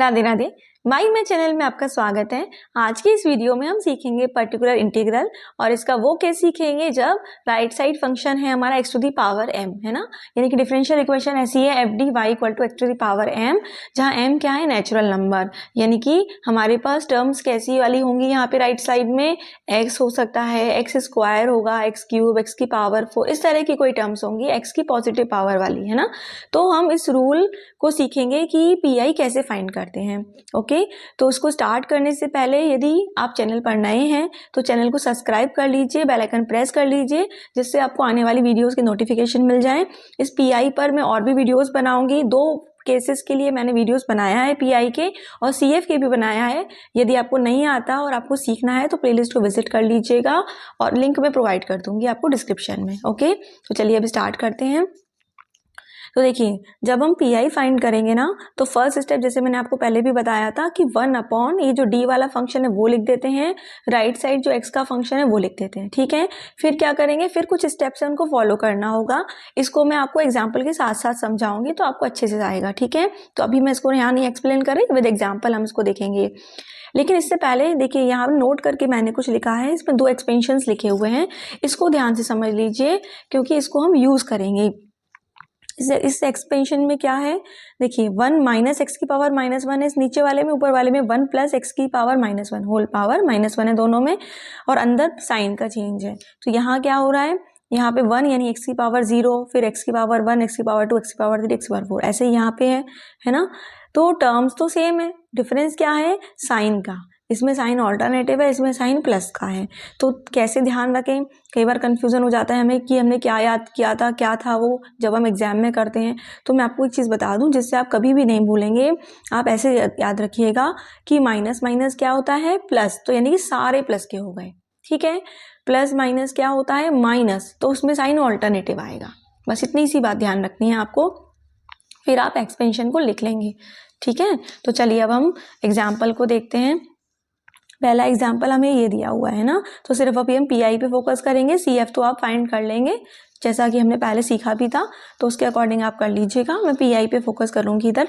राधे राधे। माई में चैनल में आपका स्वागत है। आज की इस वीडियो में हम सीखेंगे पर्टिकुलर इंटीग्रल और इसका वो केस सीखेंगे जब राइट साइड फंक्शन है हमारा x to the power m, है ना। यानी कि डिफरेंशियल इक्वेशन ऐसी है F D Y equal to X to the power m, जहाँ m क्या है नेचुरल नंबर। यानी कि हमारे पास टर्म्स कैसी वाली होंगी यहाँ पे राइट साइड में, x हो सकता है, x स्क्वायर होगा, x क्यूब, x की पावर 4, इस तरह की कोई टर्म्स होंगी x की पॉजिटिव पावर वाली, है ना। तो हम इस रूल को सीखेंगे कि पी कैसे फाइंड करते हैं। ओके, तो उसको स्टार्ट करने से पहले यदि आप चैनल पर नए हैं तो चैनल को सब्सक्राइब कर लीजिए, बेल आइकन प्रेस कर लीजिए, जिससे आपको आने वाली वीडियोस की नोटिफिकेशन मिल जाए। इस पीआई पर मैं और भी वीडियोस बनाऊंगी। 2 केसेस के लिए मैंने वीडियोस बनाया है, पीआई के और सीएफ के भी बनाया है। यदि आपको नहीं आता और आपको सीखना है तो प्लेलिस्ट को विजिट कर लीजिएगा और लिंक मैं प्रोवाइड कर दूंगी आपको डिस्क्रिप्शन में। ओके, तो चलिए अभी स्टार्ट करते हैं। तो देखिए, जब हम पी फाइंड करेंगे ना, तो फर्स्ट स्टेप जैसे मैंने आपको पहले भी बताया था कि 1 ये जो डी वाला फंक्शन है वो लिख देते हैं, राइट साइड जो एक्स का फंक्शन है वो लिख देते हैं। ठीक है, फिर क्या करेंगे, फिर कुछ स्टेप्स है उनको फॉलो करना होगा। इसको मैं आपको एग्जाम्पल के साथ साथ समझाऊंगी तो आपको अच्छे से आएगा। ठीक है, तो अभी मैं इसको यहाँ नहीं एक्सप्लेन करें, विद एग्जाम्पल हम इसको देखेंगे। लेकिन इससे पहले देखिए, यहाँ नोट करके मैंने कुछ लिखा है, इसमें 2 एक्सपेंशंस लिखे हुए हैं, इसको ध्यान से समझ लीजिए क्योंकि इसको हम यूज करेंगे। इस एक्सपेंशन में क्या है, देखिए 1 माइनस एक्स की पावर -1 है इस नीचे वाले में, ऊपर वाले में 1 प्लस एक्स की पावर -1 होल पावर -1 है दोनों में, और अंदर साइन का चेंज है। तो यहाँ क्या हो रहा है, यहाँ पे 1 यानी एक्स की पावर 0, फिर एक्स की पावर 1, एक्स की पावर 2, एक्स की पावर 3, एक्स की पावर 4, ऐसे ही यहाँ पे है ना। तो टर्म्स तो सेम है, डिफरेंस क्या है, साइन का। इसमें साइन ऑल्टरनेटिव है, इसमें साइन प्लस का है। तो कैसे ध्यान रखें, कई बार कंफ्यूजन हो जाता है हमें कि हमने क्या याद किया था, क्या था वो, जब हम एग्जाम में करते हैं। तो मैं आपको एक चीज़ बता दूं जिससे आप कभी भी नहीं भूलेंगे। आप ऐसे याद रखिएगा कि माइनस माइनस क्या होता है, प्लस, तो यानी कि सारे प्लस के हो गए। ठीक है, प्लस माइनस क्या होता है, माइनस, तो उसमें साइन ऑल्टरनेटिव आएगा। बस इतनी सी बात ध्यान रखनी है आपको, फिर आप एक्सपेंशन को लिख लेंगे। ठीक है, तो चलिए अब हम एग्जाम्पल को देखते हैं। पहला एग्जाम्पल हमें ये दिया हुआ है ना, तो सिर्फ अभी हम पीआई पे फोकस करेंगे, सीएफ तो आप फाइंड कर लेंगे जैसा कि हमने पहले सीखा भी था, तो उसके अकॉर्डिंग आप कर लीजिएगा। मैं पीआई पे फोकस करूँगी इधर।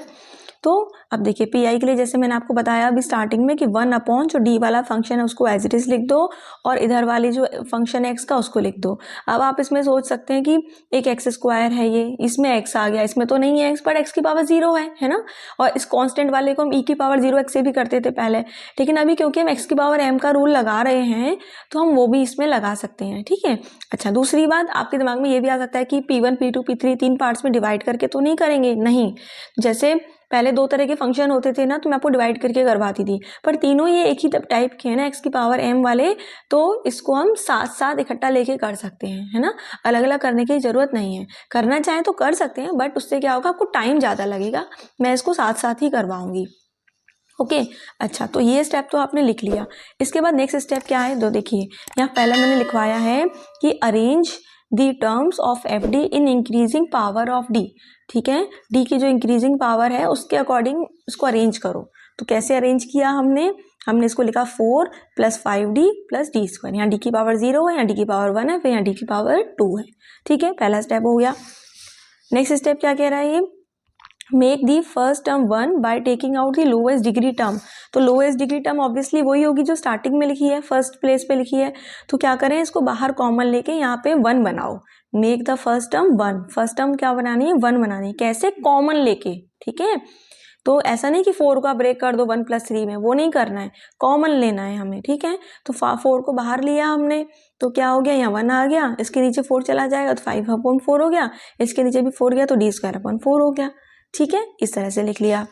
तो अब देखिए, पीआई के लिए जैसे मैंने आपको बताया अभी स्टार्टिंग में कि 1 जो डी वाला फंक्शन है उसको एज इट इज लिख दो, और इधर वाली जो फंक्शन है एक्स का उसको लिख दो। अब आप इसमें सोच सकते हैं कि एक एक्स स्क्वायर है, ये इसमें एक्स आ गया, इसमें तो नहीं है एक्स, पर एक्स की पावर 0 है ना। और इस कांस्टेंट वाले को हम ई की पावर 0 एक्स से भी करते थे पहले, लेकिन अभी क्योंकि हम एक्स की पावर एम का रूल लगा रहे हैं तो हम वो भी इसमें लगा सकते हैं। ठीक है, अच्छा, दूसरी बात आपके दिमाग में ये भी आ सकता है कि P1 P2 P3 3 पार्ट्स में डिवाइड करके तो नहीं करेंगे, नहीं। जैसे पहले 2 तरह के फंक्शन होते थे ना, तो मैं आपको डिवाइड करके करवाती थी, पर तीनों ये एक ही टाइप के हैं ना, एक्स की पावर m वाले, तो इसको हम साथ साथ इकट्ठा लेके कर सकते हैं, है ना। अलग अलग करने की जरूरत नहीं है, करना चाहें तो कर सकते हैं, बट उससे क्या होगा, आपको टाइम ज़्यादा लगेगा। मैं इसको साथ साथ ही करवाऊंगी। ओके, अच्छा, तो ये स्टेप तो आपने लिख लिया। इसके बाद नेक्स्ट स्टेप क्या है, तो देखिए यहाँ पहले मैंने लिखवाया है कि arrange the terms of F D in increasing power of D. ठीक है, डी की जो इंक्रीजिंग पावर है उसके अकॉर्डिंग इसको अरेंज करो। तो कैसे अरेंज किया हमने इसको लिखा 4 + 5d + d²। यहाँ डी की पावर 0 है, यहाँ डी की पावर 1 है, फिर यहाँ डी की पावर 2 है। ठीक है, पहला स्टेप हो गया। नेक्स्ट स्टेप क्या कह रहा है, ये make the first term 1 by taking out the lowest degree term. तो लोएस्ट डिग्री टर्म ऑब्वियसली वही होगी जो स्टार्टिंग में लिखी है, फर्स्ट प्लेस पे लिखी है। तो क्या करें, इसको बाहर कॉमन लेके यहाँ पे 1 बनाओ। Make the first term 1, first term क्या बनानी है, 1 बनानी है। कैसे, कॉमन लेके। ठीक है, तो ऐसा नहीं कि 4 का ब्रेक कर दो 1 + 3 में, वो नहीं करना है, कॉमन लेना है हमें। ठीक है, तो 4 को बाहर लिया हमने, तो क्या हो गया, यहाँ 1 आ गया, इसके नीचे 4 चला जाएगा तो 5/4 हो गया, इसके नीचे भी 4 गया तो d²/4 हो गया। ठीक है, इस तरह से लिख लिया।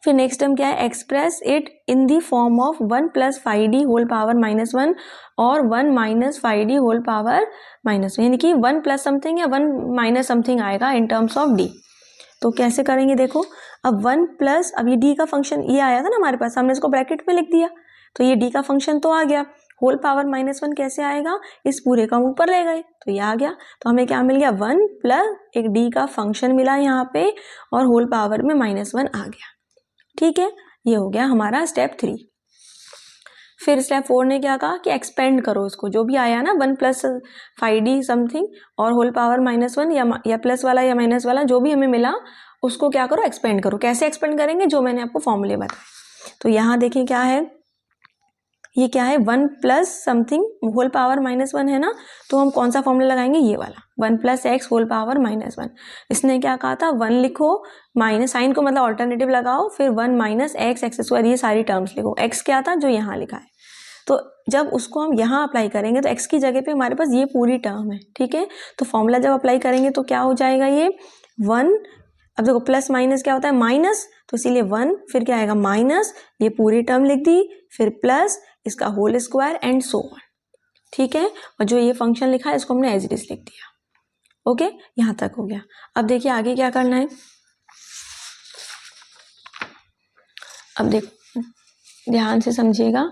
फिर नेक्स्ट टर्म क्या है, express it in the form of 1 + 5d whole power -1 और 1 - 5d होल पावर -1, यानी कि 1 + समथिंग या 1 - समथिंग आएगा इन टर्म्स ऑफ d। तो कैसे करेंगे, देखो, अब 1 प्लस, अब ये d का फंक्शन ये आया था ना हमारे पास, हमने इसको ब्रैकेट में लिख दिया, तो ये d का फंक्शन तो आ गया। होल पावर -1 कैसे आएगा, इस पूरे का हम ऊपर ले गए तो ये आ गया। तो हमें क्या मिल गया, 1 + एक d का फंक्शन मिला यहाँ पे, और होल पावर में -1 आ गया। ठीक है, ये हो गया हमारा स्टेप 3। फिर स्टेप 4 ने क्या कहा कि एक्सपेंड करो इसको, जो भी आया ना 1 + 5d समथिंग और होल पावर -1 या प्लस वाला या माइनस वाला जो भी हमें मिला, उसको क्या करो, एक्सपेंड करो। कैसे एक्सपेंड करेंगे, जो मैंने आपको फॉर्मूले बताए। तो यहाँ देखिए क्या है, ये क्या है, 1 प्लस समथिंग होल पावर -1 है ना, तो हम कौन सा फॉर्मूला लगाएंगे, ये वाला 1 प्लस एक्स होल पावर -1। इसने क्या कहा था, 1 लिखो, माइनस साइन को मतलब ऑल्टरनेटिव लगाओ, फिर 1 माइनस एक्स एक्स स्क्वायर, ये सारी टर्म्स लिखो। एक्स क्या था, जो यहाँ लिखा है, तो जब उसको हम यहाँ अप्लाई करेंगे तो x की जगह पे हमारे पास ये पूरी टर्म है, ठीक है। तो फॉर्मूला जब अप्लाई करेंगे तो क्या हो जाएगा, ये 1, अब देखो प्लस माइनस क्या होता है, माइनस, तो इसीलिए 1, फिर क्या आएगा माइनस, ये पूरी टर्म लिख दी, फिर प्लस इसका whole square and so on, ठीक है। और जो ये फंक्शन लिखा है इसको हमने एज इट इज लिख दिया। ओके, यहाँ तक हो गया। अब देखिए आगे क्या करना है। अब देखो ध्यान से समझिएगा,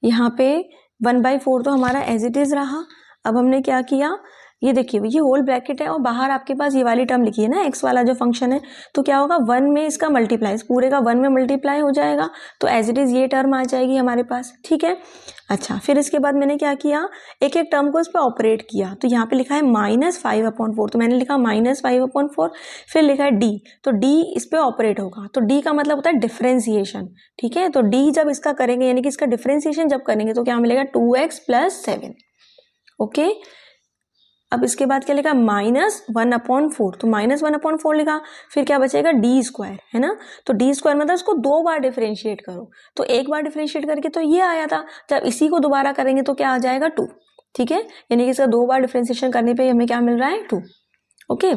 यहाँ पे 1/4 तो हमारा एज इट इज रहा। अब हमने क्या किया, ये देखिए ये होल ब्रैकेट है और बाहर आपके पास ये वाली टर्म लिखी है ना, x वाला जो फंक्शन है, तो क्या होगा 1 में इसका मल्टीप्लाई, इस पूरे का 1 में मल्टीप्लाई हो जाएगा, तो एज इट इज ये टर्म आ जाएगी हमारे पास, ठीक है। अच्छा, फिर इसके बाद मैंने क्या किया, एक एक टर्म को इस पर ऑपरेट किया। तो यहाँ पे लिखा है -5/4, तो मैंने लिखा -5/4, फिर लिखा है d, तो d इस पर ऑपरेट होगा, तो d का मतलब होता है डिफ्रेंसिएशन, ठीक है। तो d जब इसका करेंगे, यानी कि इसका डिफ्रेंसिएशन जब करेंगे तो क्या मिलेगा, 2x + 7, ओके। अब इसके बाद क्या लिखा, -1/4, तो -1/4 लिखा, फिर क्या बचेगा, d², है ना। तो d² मतलब इसको 2 बार डिफरेंशिएट करो, तो एक बार डिफरेंशिएट करके तो ये आया था, जब इसी को दोबारा करेंगे तो क्या आ जाएगा, 2, ठीक है। यानी कि इसका 2 बार डिफरेंशिएशन करने पे हमें क्या मिल रहा है, 2, ओके।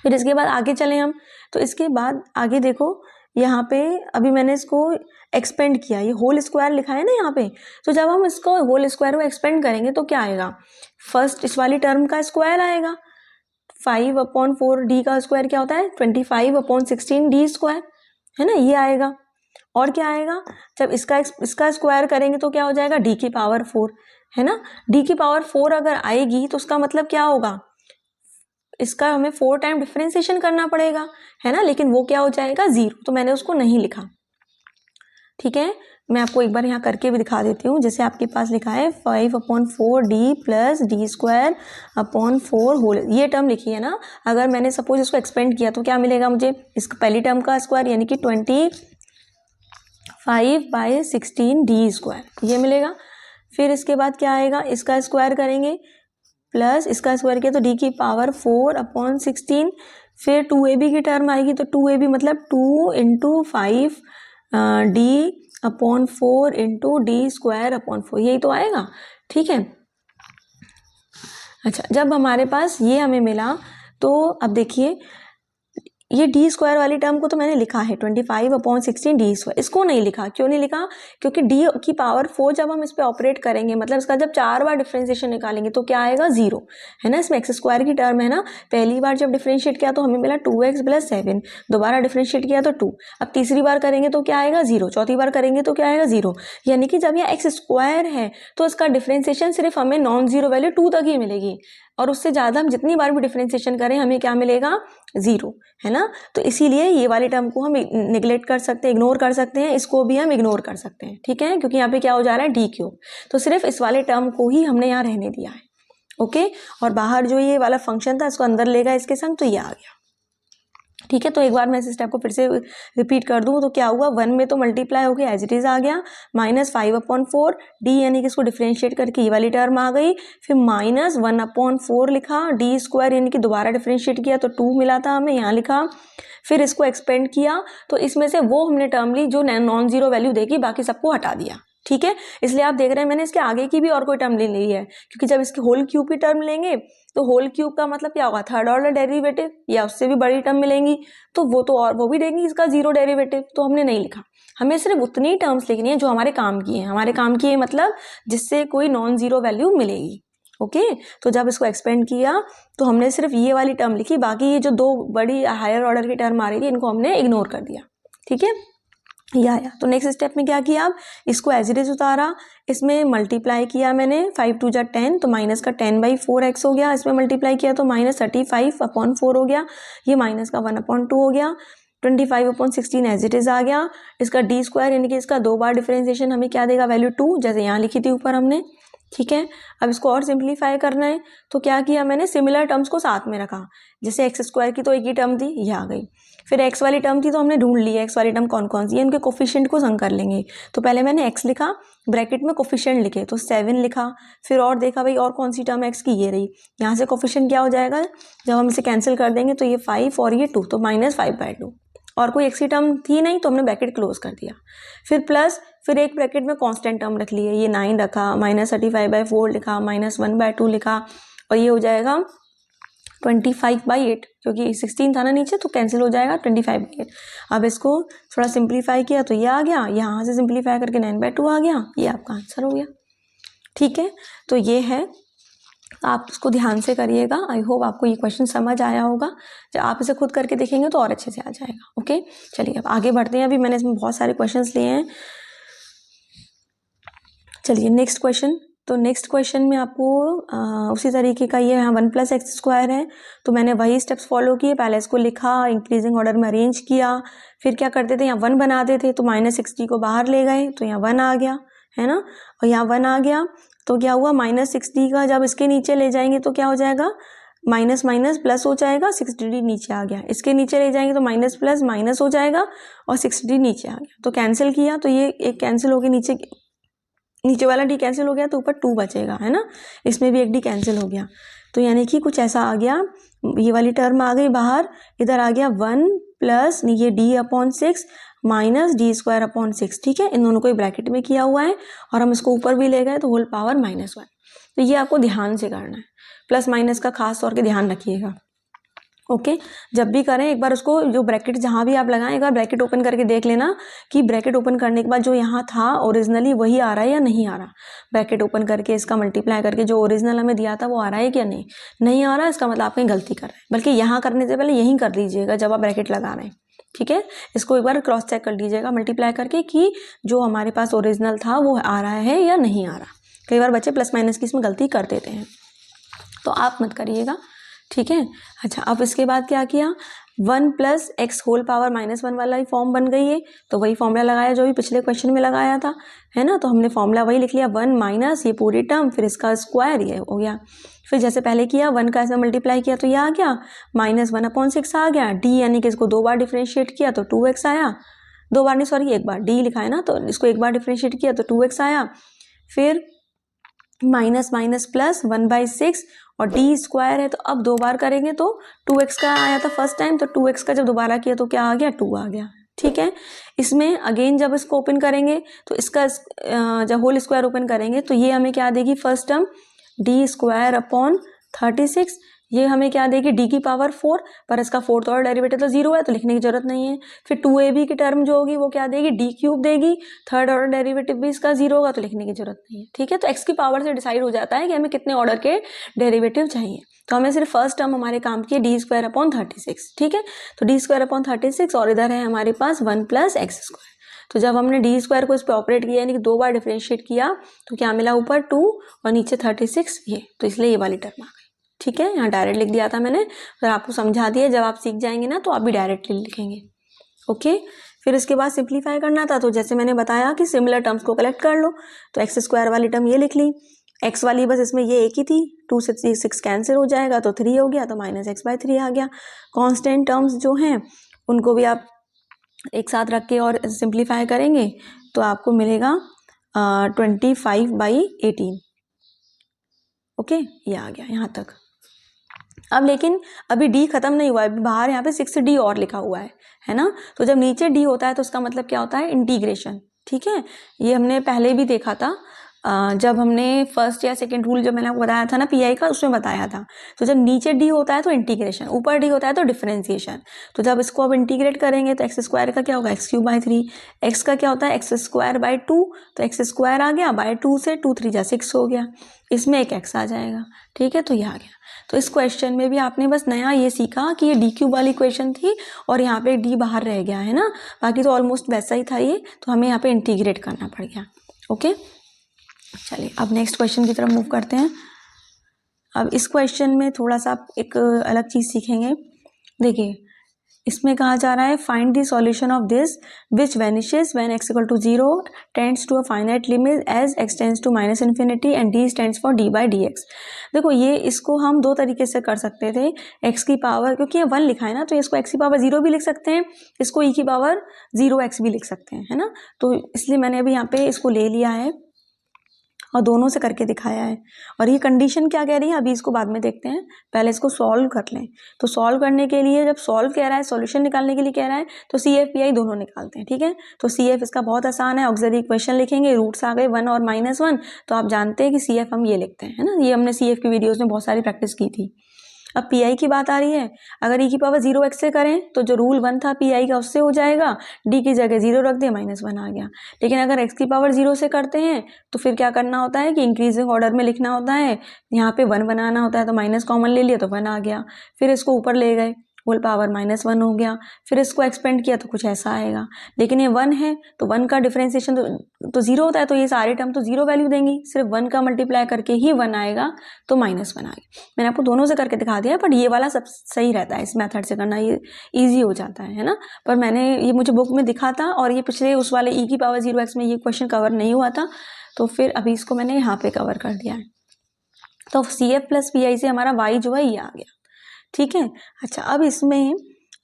फिर इसके बाद आगे चले हम, तो इसके बाद आगे देखो, यहाँ पे अभी मैंने इसको एक्सपेंड किया, ये होल स्क्वायर लिखा है ना यहाँ पे, तो जब हम इसको होल स्क्वायर को एक्सपेंड करेंगे तो क्या आएगा, फर्स्ट इस वाली टर्म का स्क्वायर आएगा, 5/4 d का स्क्वायर क्या होता है, 25/16 d², है ना, ये आएगा। और क्या आएगा, जब इसका स्क्वायर करेंगे तो क्या हो जाएगा, d की पावर 4, है ना। d की पावर 4 अगर आएगी तो उसका मतलब क्या होगा, इसका हमें 4 टाइम डिफरेंशिएशन करना पड़ेगा, है ना, लेकिन वो क्या हो जाएगा, 0, तो मैंने उसको नहीं लिखा, ठीक है। मैं आपको एक बार यहाँ करके भी दिखा देती हूँ। जैसे आपके पास लिखा है 5/4 d + d²/4 होल, ये टर्म लिखी है ना, अगर मैंने सपोज इसको एक्सपेंड किया तो क्या मिलेगा मुझे, इसका पहली टर्म का स्क्वायर यानी कि 25/16 d², ये मिलेगा। फिर इसके बाद क्या आएगा, इसका स्क्वायर करेंगे, प्लस इसका स्क्वायर किया तो d की पावर 4/16, फिर 2ab की टर्म आएगी, तो 2ab मतलब 2 × 5 d/4 × d²/4, यही तो आएगा, ठीक है। अच्छा, जब हमारे पास ये हमें मिला तो अब देखिए ये d² वाली टर्म को तो मैंने लिखा है 25/16 d², इसको नहीं लिखा, क्यों नहीं लिखा, क्योंकि d की पावर 4 जब हम इस पे ऑपरेट करेंगे, मतलब इसका जब 4 बार डिफरेंशिएशन निकालेंगे तो क्या आएगा, 0, है ना। इसमें x² की टर्म है ना, पहली बार जब डिफरेंशिएट किया तो हमें मिला 2x + 7, दोबारा डिफरेंशिएट किया तो 2, अब तीसरी बार करेंगे तो क्या आएगा, 0, चौथी बार करेंगे तो क्या आएगा, 0, यानी कि जब यह x² है तो इसका डिफरेंशिएशन सिर्फ हमें नॉन जीरो वैल्यू 2 तक ही मिलेगी, और उससे ज़्यादा हम जितनी बार भी डिफरेंशिएशन करें हमें क्या मिलेगा, 0, है ना। तो इसीलिए ये वाले टर्म को हम निगलेक्ट कर सकते हैं, इग्नोर कर सकते हैं, इसको भी हम इग्नोर कर सकते हैं, ठीक है, क्योंकि यहाँ पे क्या हो जा रहा है, d³, तो सिर्फ इस वाले टर्म को ही हमने यहाँ रहने दिया है, ओके। और बाहर जो ये वाला फंक्शन था इसको अंदर लेगा इसके संग, तो ये आ गया, ठीक है। तो एक बार मैं इस स्टेप को फिर से रिपीट कर दूं, तो क्या हुआ, 1 में तो मल्टीप्लाई हो गया, एज इट इज आ गया, -5/4 d, यानी कि इसको डिफरेंशिएट करके ये वाली टर्म आ गई, फिर -1/4 लिखा, d² यानी कि दोबारा डिफरेंशिएट किया तो 2 मिला था हमें, यहाँ लिखा, फिर इसको एक्सपेंड किया तो इसमें से वो हमने टर्म ली जो नॉन जीरो वैल्यू देगी, बाकी सबको हटा दिया, ठीक है। इसलिए आप देख रहे हैं मैंने इसके आगे की भी और कोई टर्म ले ली है, क्योंकि जब इसके होल क्यूब की टर्म लेंगे तो होल क्यूब का मतलब क्या होगा, थर्ड ऑर्डर डेरिवेटिव, या उससे भी बड़ी टर्म मिलेंगी तो वो तो और वो भी देंगी इसका 0 डेरिवेटिव, तो हमने नहीं लिखा। हमें सिर्फ उतनी टर्म्स लिखनी है जो हमारे काम की है, हमारे काम की है मतलब जिससे कोई नॉन जीरो वैल्यू मिलेगी, ओके। तो जब इसको एक्सपेंड किया तो हमने सिर्फ ये वाली टर्म लिखी, बाकी ये जो 2 बड़ी हायर ऑर्डर की टर्म आ रही थी इनको हमने इग्नोर कर दिया, ठीक है, ये आया। तो नेक्स्ट स्टेप में क्या किया, अब इसको एज इट इज उतारा, इसमें मल्टीप्लाई किया मैंने, 5 × 2 = 10, तो माइनस का 10/4x हो गया, इसमें मल्टीप्लाई किया तो -35/4 हो गया, ये माइनस का 1/2 हो गया, 25/16 एज इट इज आ गया, इसका d² यानी कि इसका 2 बार डिफरेंशिएशन हमें क्या देगा, वैल्यू 2, जैसे यहाँ लिखी थी ऊपर हमने, ठीक है। अब इसको और सिंप्लीफाई करना है तो क्या किया मैंने, सिमिलर टर्म्स को साथ में रखा। जैसे एक्स स्क्वायर की तो एक ही टर्म थी, ये आ गई। फिर एक्स वाली टर्म थी तो हमने ढूंढ ली एक्स वाली टर्म कौन कौन सी है, इनके कोफिशिएंट को संग कर लेंगे। तो पहले मैंने एक्स लिखा, ब्रैकेट में कोफिशिएंट लिखे तो 7 लिखा। फिर और देखा भाई और कौन सी टर्म एक्स की, ये रही। यहाँ से कोफिशिएंट क्या हो जाएगा, जब हम इसे कैंसिल कर देंगे तो ये 5 और ये 2, तो -5/2। और कोई एक्स की टर्म थी नहीं तो हमने ब्रैकेट क्लोज कर दिया। फिर प्लस, फिर एक ब्रैकेट में कांस्टेंट टर्म रख लिए, ये 9 रखा, -35/4 लिखा, -1/2 लिखा, और ये हो जाएगा 25/8, क्योंकि 16 था ना नीचे तो कैंसिल हो जाएगा 25/8। अब इसको थोड़ा सिंप्लीफाई किया तो ये आ गया, यहाँ से सिंप्लीफाई करके 9/2 आ गया, ये आपका आंसर हो गया। ठीक है, तो ये है, आप इसको ध्यान से करिएगा। आई होप आपको ये क्वेश्चन समझ आया होगा। जब आप इसे खुद करके देखेंगे तो और अच्छे से आ जाएगा। ओके, चलिए अब आगे बढ़ते हैं। अभी मैंने इसमें बहुत सारे क्वेश्चंस लिए हैं। चलिए नेक्स्ट क्वेश्चन। तो नेक्स्ट क्वेश्चन में आपको उसी तरीके का, ये यहाँ 1 + x² है, तो मैंने वही स्टेप्स फॉलो किए। पहले इसको लिखा, इंक्रीजिंग ऑर्डर में अरेंज किया, फिर क्या करते थे, यहाँ 1 बनाते थे तो -60 को बाहर ले गए तो यहाँ 1 आ गया, है ना। और यहाँ 1 आ गया तो क्या हुआ, -60 का जब इसके नीचे ले जाएंगे तो क्या हो जाएगा, माइनस माइनस प्लस हो जाएगा, 60 नीचे आ गया। इसके नीचे ले जाएंगे तो माइनस प्लस माइनस हो जाएगा और 60 नीचे आ गया। तो कैंसिल किया तो ये एक कैंसिल हो गया, नीचे वाला डी कैंसिल हो गया तो ऊपर 2 बचेगा, है ना। इसमें भी एक डी कैंसिल हो गया, तो यानी कि कुछ ऐसा आ गया, ये वाली टर्म आ गई बाहर, इधर आ गया 1 प्लस ये d/6 माइनस d²/6। ठीक है, इन दोनों को एक ब्रैकेट में किया हुआ है और हम इसको ऊपर भी ले गए तो होल पावर -1। तो ये आपको ध्यान से करना है, प्लस माइनस का खास तौर के ध्यान रखिएगा। ओके, जब भी करें एक बार उसको, जो ब्रैकेट जहाँ भी आप लगाएं, एक बार ब्रैकेट ओपन करके देख लेना कि ब्रैकेट ओपन करने के बाद जो यहाँ था ओरिजिनली वही आ रहा है या नहीं आ रहा। ब्रैकेट ओपन करके इसका मल्टीप्लाई करके जो ओरिजिनल हमें दिया था वो आ रहा है क्या, नहीं आ रहा, इसका मतलब आप कहीं गलती कर रहे हैं। बल्कि यहाँ करने से पहले यहीं कर लीजिएगा जब आप ब्रैकेट लगा रहे हैं। ठीक है, इसको एक बार क्रॉस चेक कर लीजिएगा मल्टीप्लाई करके कि जो हमारे पास ओरिजिनल था वो आ रहा है या नहीं आ रहा। कई बार बच्चे प्लस माइनस की इसमें गलती कर देते हैं, तो आप मत करिएगा। ठीक है, अच्छा अब इसके बाद क्या किया, 1 + x होल पावर -1 वाला ही फॉर्म बन गई है, तो वही फॉर्मूला लगाया जो भी पिछले क्वेश्चन में लगाया था, है ना। तो हमने फॉर्मूला वही लिख लिया, 1 माइनस ये पूरी टर्म, फिर इसका स्क्वायर, ये हो गया। फिर जैसे पहले किया 1 का ऐसे मल्टीप्लाई किया तो ये आ गया, -1/6 आ गया। डी यानी कि इसको 2 बार डिफ्रेंशिएट किया तो 2x आया, 2 बार नहीं सॉरी 1 बार, डी लिखा है ना, तो इसको 1 बार डिफ्रेंशिएट किया तो 2x आया। फिर माइनस माइनस प्लस 1/6 और d² है तो अब 2 बार करेंगे तो 2x का आया था फर्स्ट टाइम, तो 2x का जब दोबारा किया तो क्या आ गया, 2 आ गया। ठीक है, इसमें अगेन जब इसको ओपन करेंगे तो इसका जब होल स्क्वायर ओपन करेंगे तो ये हमें क्या देगी, फर्स्ट टर्म d²/36, ये हमें क्या देगी, d की पावर 4, पर इसका 4th ऑर्डर डेरिवेटिव तो 0 है तो लिखने की जरूरत नहीं है। फिर 2ab की टर्म जो होगी वो क्या देगी, d³ देगी, 3rd ऑर्डर डेरिवेटिव भी इसका 0 होगा तो लिखने की जरूरत नहीं है। ठीक है, तो x की पावर से डिसाइड हो जाता है कि हमें कितने ऑर्डर के डेरिवेटिव चाहिए। तो हमें सिर्फ फर्स्ट टर्म हमारे काम की d²/36। ठीक है, तो d²/36 और इधर है हमारे पास 1 + x²। तो जब हमने d² को इस पर ऑपरेट किया यानी कि 2 बार डिफ्रेंशिएट किया तो क्या मिला, ऊपर 2 और नीचे 36, ये तो इसलिए ये वाली टर्म आ गई। ठीक है, यहाँ डायरेक्ट लिख दिया था मैंने, फिर आपको समझा दिया, जब आप सीख जाएंगे ना तो आप भी डायरेक्टली लिखेंगे। ओके, फिर इसके बाद सिंप्लीफाई करना था, तो जैसे मैंने बताया कि सिमिलर टर्म्स को कलेक्ट कर लो, तो x² वाली टर्म ये लिख ली, x वाली बस इसमें ये एक ही थी, 2 से 6 कैंसिल हो जाएगा तो 3 हो गया, तो -x/3 आ गया। कांस्टेंट टर्म्स जो हैं उनको भी आप एक साथ रख के और सिंप्लीफाई करेंगे तो आपको मिलेगा 25/18। ओके, ये आ गया यहाँ तक। अब लेकिन अभी d खत्म नहीं हुआ है, अभी बाहर यहाँ पे 6d और लिखा हुआ है ना। तो जब नीचे d होता है तो उसका मतलब क्या होता है, इंटीग्रेशन। ठीक है, ये हमने पहले भी देखा था, जब हमने फर्स्ट या सेकंड रूल जो मैंने आपको बताया था ना पीआई का, उसमें बताया था। तो जब नीचे d होता है तो इंटीग्रेशन, ऊपर d होता है तो डिफरेंशिएशन। तो जब इसको अब इंटीग्रेट करेंगे तो x² का क्या होगा, x³ / 3, x का क्या होता है x²/2, तो x² आ गया, बाय 2 से 2 3 जा 6 हो गया, इसमें एक x आ जाएगा। ठीक है, तो ये आ गया। तो इस क्वेश्चन में भी आपने बस नया ये सीखा कि ये d³ वाली क्वेश्चन थी और यहाँ पे d बाहर रह गया, है ना। बाकी तो ऑलमोस्ट वैसा ही था ये, तो हमें यहाँ पे इंटीग्रेट करना पड़ गया। ओके, चलिए अब नेक्स्ट क्वेश्चन की तरफ मूव करते हैं। अब इस क्वेश्चन में थोड़ा सा आप एक अलग चीज़ सीखेंगे। देखिए इसमें कहा जा रहा है find the solution of this which vanishes when x equal to 0 tends to a finite limit as x tends to minus infinity and d stands for d by dx। देखो ये इसको हम दो तरीके से कर सकते थे, x की पावर, क्योंकि ये 1 लिखा है ना, तो इसको x की पावर 0 भी लिख सकते हैं, इसको e की पावर 0x भी लिख सकते हैं, है ना। तो इसलिए मैंने अभी यहाँ पे इसको ले लिया है और दोनों से करके दिखाया है। और ये कंडीशन क्या कह रही है अभी इसको बाद में देखते हैं, पहले इसको सॉल्व कर लें। तो सॉल्व करने के लिए, जब सॉल्व कह रहा है, सॉल्यूशन निकालने के लिए कह रहा है, तो CF/PI दोनों निकालते हैं, ठीक है। तो CF इसका बहुत आसान है, ऑक्सिलरी इक्वेशन लिखेंगे, रूट्स आ गए 1 और -1, तो आप जानते हैं कि CF हम ये लिखते हैं, है ना। ये हमने CF की वीडियोज में बहुत सारी प्रैक्टिस की थी। अब PI की बात आ रही है, अगर e की पावर 0x से करें तो जो रूल 1 था PI का उससे हो जाएगा, d की जगह 0 रख दिया, -1 आ गया। लेकिन अगर x की पावर 0 से करते हैं तो फिर क्या करना होता है कि इंक्रीजिंग ऑर्डर में लिखना होता है, यहाँ पे 1 बनाना होता है, तो माइनस कॉमन ले लिया तो 1 आ गया, फिर इसको ऊपर ले गए, होल पावर -1 हो गया, फिर इसको एक्सपेंड किया तो कुछ ऐसा आएगा। लेकिन ये 1 है तो 1 का डिफरेंशिएशन तो 0 होता है, तो ये सारे टर्म तो 0 वैल्यू देंगी, सिर्फ 1 का मल्टीप्लाई करके ही 1 आएगा, तो -1 आ गया। मैंने आपको दोनों से करके दिखा दिया, बट ये वाला सब सही रहता है, इस मेथड से करना ये ईजी हो जाता है ना। पर मैंने ये मुझे बुक में दिखा था, और ये पिछले उस वाले e की पावर 0x में ये क्वेश्चन कवर नहीं हुआ था, तो फिर अभी इसको मैंने यहाँ पे कवर कर दिया है। तो CF+PI से हमारा y जो है ये आ गया, ठीक है। अच्छा, अब इसमें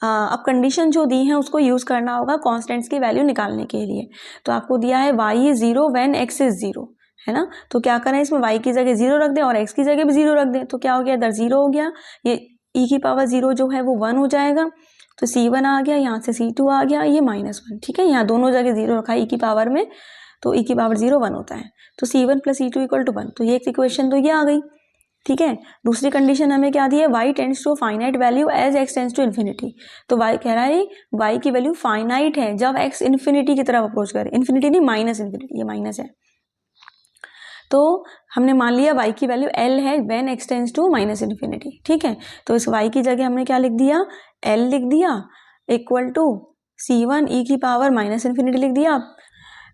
अब कंडीशन जो दी है उसको यूज़ करना होगा कांस्टेंट्स की वैल्यू निकालने के लिए। तो आपको दिया है y is 0 when x is 0, है ना। तो क्या करें, इसमें y की जगह 0 रख दें और x की जगह भी 0 रख दें, तो क्या हो गया, इधर 0 हो गया, ये e की पावर 0 जो है वो 1 हो जाएगा, तो C1 आ गया, यहाँ से C2 आ गया, ये -1, ठीक है। यहाँ दोनों जगह 0 रखा है e की पावर में, तो e की पावर 0 1 होता है, तो C1 + C2 = 1, तो ये एक इक्वेशन तो ये आ गई, ठीक है। दूसरी कंडीशन हमें क्या दी है, y tends to finite value as x tends to infinity. तो y कह रहा है y की वैल्यू फाइनाइट है जब x इन्फिनिटी की तरफ अप्रोच करे, इन्फिनिटी नहीं, माइनस इन्फिनिटी, ये माइनस है। तो हमने मान लिया y की वैल्यू l है when x tends to minus infinity, ठीक है। तो इस y की जगह हमने क्या लिख दिया, l लिख दिया, इक्वल टू C1 e की पावर -इन्फिनिटी लिख दिया।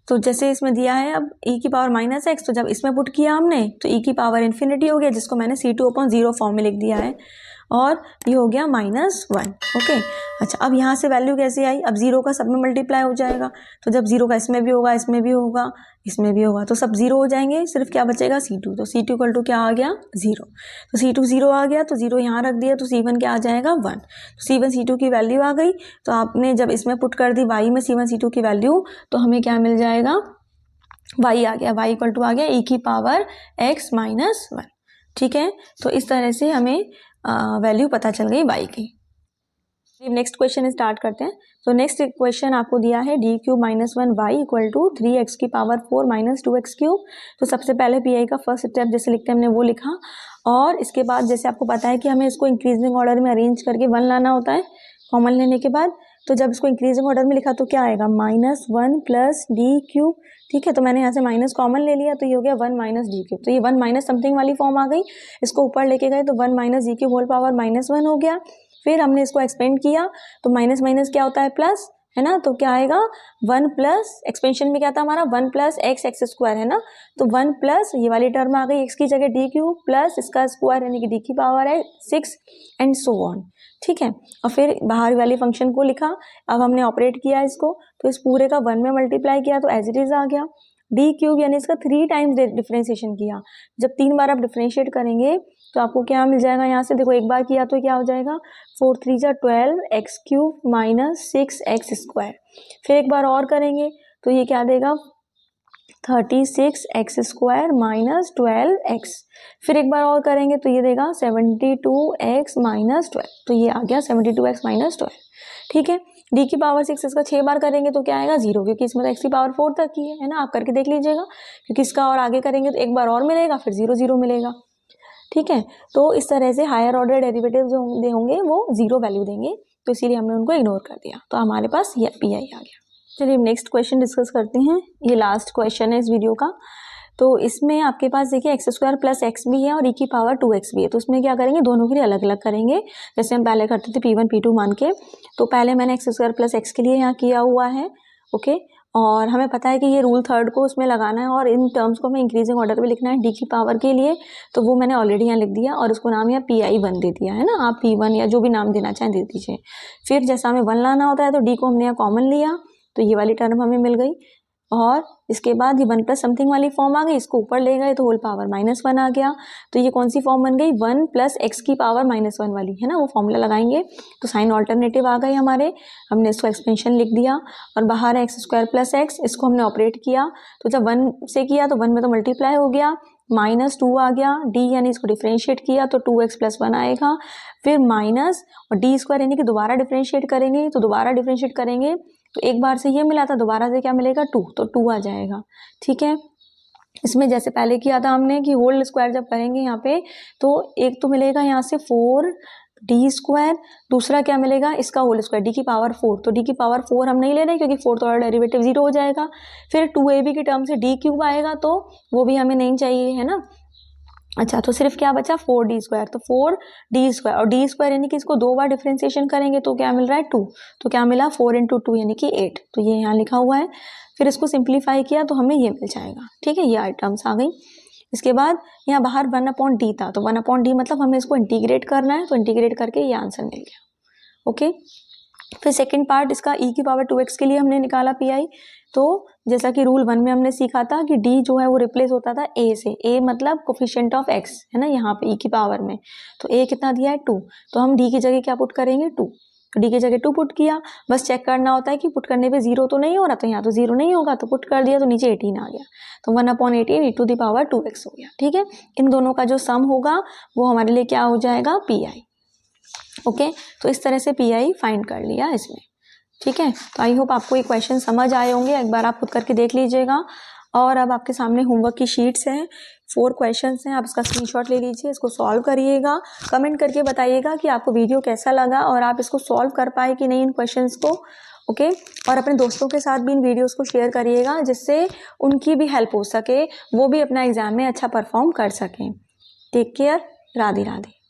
तो जैसे इसमें दिया है अब e की पावर -x, तो जब इसमें पुट किया हमने तो e की पावर इन्फिनिटी हो गया, जिसको मैंने C2/0 फॉर्म में लिख दिया है, और ये हो गया -1, ओके। अच्छा, अब यहाँ से वैल्यू कैसे आई, अब 0 का सब में मल्टीप्लाई हो जाएगा, तो जब 0 का इसमें भी होगा, इसमें भी होगा, इसमें भी होगा, तो सब 0 हो जाएंगे, सिर्फ क्या बचेगा, C2। तो C2 = क्या आ गया, 0। तो C2 0 आ गया, तो 0 यहाँ रख दिया, तो C1 क्या आ जाएगा, 1। तो C1 C2 की वैल्यू आ गई, तो आपने जब इसमें पुट कर दी y में C1 C2 की वैल्यू, तो हमें क्या मिल जाएगा, y आ गया, y = आ गया e की पावर x -1, ठीक है। तो इस तरह से हमें वैल्यू पता चल गई y की। नेक्स्ट क्वेश्चन स्टार्ट करते हैं। तो नेक्स्ट क्वेश्चन आपको दिया है d³ - 1y = 3x की पावर 4 - 2x³। तो सबसे पहले PI का फर्स्ट स्टेप जैसे लिखते हैं हमने वो लिखा, और इसके बाद जैसे आपको पता है कि हमें इसको इंक्रीजिंग ऑर्डर में अरेंज करके 1 लाना होता है कॉमन लेने के बाद। तो जब इसको इंक्रीजिंग ऑर्डर में लिखा तो क्या आएगा, -1 + d³, ठीक है। तो मैंने यहाँ से माइनस कॉमन ले लिया, तो ये हो गया 1 - d³। तो ये 1 - समथिंग वाली फॉर्म आ गई, इसको ऊपर लेके गए तो 1 - d³ होल पावर -1 हो गया। फिर हमने इसको एक्सपेंड किया, तो माइनस माइनस क्या होता है, प्लस, है ना। तो क्या आएगा, 1 प्लस, एक्सपेंशन में क्या था हमारा, 1 + x² है ना, तो 1 प्लस ये वाली टर्म आ गई, x की जगह d³ प्लस इसका स्क्वायर यानी कि d की पावर है 6 एंड सो ऑन, ठीक है। और फिर बाहर वाली फंक्शन को लिखा, अब हमने ऑपरेट किया इसको, तो इस पूरे का 1 में मल्टीप्लाई किया तो एज इट इज आ गया, d³ यानी इसका 3 टाइम्स डिफरेंशिएशन किया। जब 3 बार आप डिफरेंशिएट करेंगे तो आपको क्या मिल जाएगा, यहाँ से देखो एक बार किया तो क्या हो जाएगा, 4 × 3 = 12 x³ - 6x²। फिर एक बार और करेंगे तो ये क्या देगा, 36x² - 12x। फिर एक बार और करेंगे तो ये देगा 72x - 12, तो ये आ गया 72x - 12, ठीक है। d की पावर 6 इसका 6 बार करेंगे तो क्या आएगा, 0, क्योंकि इसमें तो x की पावर 4 तक ही है ना, आप करके देख लीजिएगा, क्योंकि इसका और आगे करेंगे तो एक बार और मिलेगा, फिर 0 0 मिलेगा, ठीक है। तो इस तरह से हायर ऑर्डर डेरिवेटिव जो होंगे वो 0 वैल्यू देंगे, तो इसीलिए हमने उनको इग्नोर कर दिया, तो हमारे पास ये PI आ गया। चलिए नेक्स्ट क्वेश्चन डिस्कस करते हैं, ये लास्ट क्वेश्चन है इस वीडियो का। तो इसमें आपके पास देखिए x² + x भी है और e की पावर 2x भी है, तो इसमें क्या करेंगे, दोनों के लिए अलग अलग करेंगे, जैसे हम पहले करते थे P1 P2 मान के। तो पहले मैंने x² + x के लिए यहाँ किया हुआ है, ओके। और हमें पता है कि ये रूल थर्ड को उसमें लगाना है और इन टर्म्स को हमें इंक्रीजिंग ऑर्डर में लिखना है डी की पावर के लिए, तो वो मैंने ऑलरेडी यहाँ लिख दिया और उसको नाम यहाँ PI1 दे दिया है ना, आप P1 या जो भी नाम देना चाहें दे दीजिए। फिर जैसा हमें 1 लाना होता है तो डी को हमने यहाँ कॉमन लिया, तो ये वाली टर्म हमें मिल गई और इसके बाद ये 1 प्लस समथिंग वाली फॉर्म आ गई, इसको ऊपर ले गए तो होल पावर -1 आ गया, तो ये कौन सी फॉर्म बन गई 1 प्लस एक्स की पावर -1 वाली है ना, वो फॉर्मूला लगाएंगे तो साइन ऑल्टरनेटिव आ गए हमारे, हमने इसको एक्सपेंशन लिख दिया और बाहर है x² + x, इसको हमने ऑपरेट किया तो जब 1 से किया तो 1 में तो मल्टीप्लाई हो गया, -2 आ गया, d यानी इसको डिफरेंशिएट किया तो 2x + 1 आएगा, फिर माइनस और d² यानी कि दोबारा डिफरेंशिएट करेंगे, तो दोबारा डिफरेंशिएट करेंगे तो एक बार से ये मिला था, दोबारा से क्या मिलेगा 2, तो 2 आ जाएगा। ठीक है, इसमें जैसे पहले किया था हमने कि होल स्क्वायर जब करेंगे यहाँ पे तो एक तो मिलेगा यहाँ से 4d², दूसरा क्या मिलेगा इसका होल स्क्वायर d की पावर 4, तो d की पावर 4 हम नहीं ले रहे क्योंकि 4 तो और डेरिवेटिव 0 हो जाएगा, फिर 2ab की टर्म से d³ आएगा तो वो भी हमें नहीं चाहिए है ना। अच्छा, तो सिर्फ क्या बचा 4d², तो 4d² और d² यानी कि इसको 2 बार डिफरेंशिएशन करेंगे तो क्या मिल रहा है 2, तो क्या मिला 4 × 2 यानी कि 8, तो ये यहाँ लिखा हुआ है, फिर इसको सिंप्लीफाई किया तो हमें ये मिल जाएगा। ठीक है, ये आइटम्स आ गई। इसके बाद यहाँ बाहर 1/d था, तो 1/d मतलब हमें इसको इंटीग्रेट करना है, तो इंटीग्रेट करके ये आंसर मिल गया। ओके, फिर सेकेंड पार्ट इसका e की पावर 2x के लिए हमने निकाला PI, तो जैसा कि रूल 1 में हमने सीखा था कि d जो है वो रिप्लेस होता था a से, a मतलब कोफिशिएंट ऑफ x है ना, यहाँ पे e की पावर में, तो a कितना दिया है 2, तो हम d की जगह क्या पुट करेंगे 2, तो d की जगह 2 पुट किया, बस चेक करना होता है कि पुट करने पे 0 तो नहीं हो रहा, तो यहाँ तो 0 नहीं होगा, तो पुट कर दिया तो नीचे 18 आ गया, तो 1/18 e to the power 2x हो गया। ठीक है, इन दोनों का जो सम होगा वो हमारे लिए क्या हो जाएगा PI। ओके, तो इस तरह से PI फाइंड कर लिया इसमें। ठीक है, तो आई होप आपको ये क्वेश्चन समझ आए होंगे, एक बार आप खुद करके देख लीजिएगा। और अब आपके सामने होमवर्क की शीट्स हैं, 4 क्वेश्चंस हैं, आप इसका स्क्रीनशॉट ले लीजिए, इसको सॉल्व करिएगा, कमेंट करके बताइएगा कि आपको वीडियो कैसा लगा और आप इसको सॉल्व कर पाए कि नहीं इन क्वेश्चंस को। ओके, और अपने दोस्तों के साथ भी इन वीडियोस को शेयर करिएगा जिससे उनकी भी हेल्प हो सके, वो भी अपना एग्जाम में अच्छा परफॉर्म कर सकें। Take care, Radhe Radhe.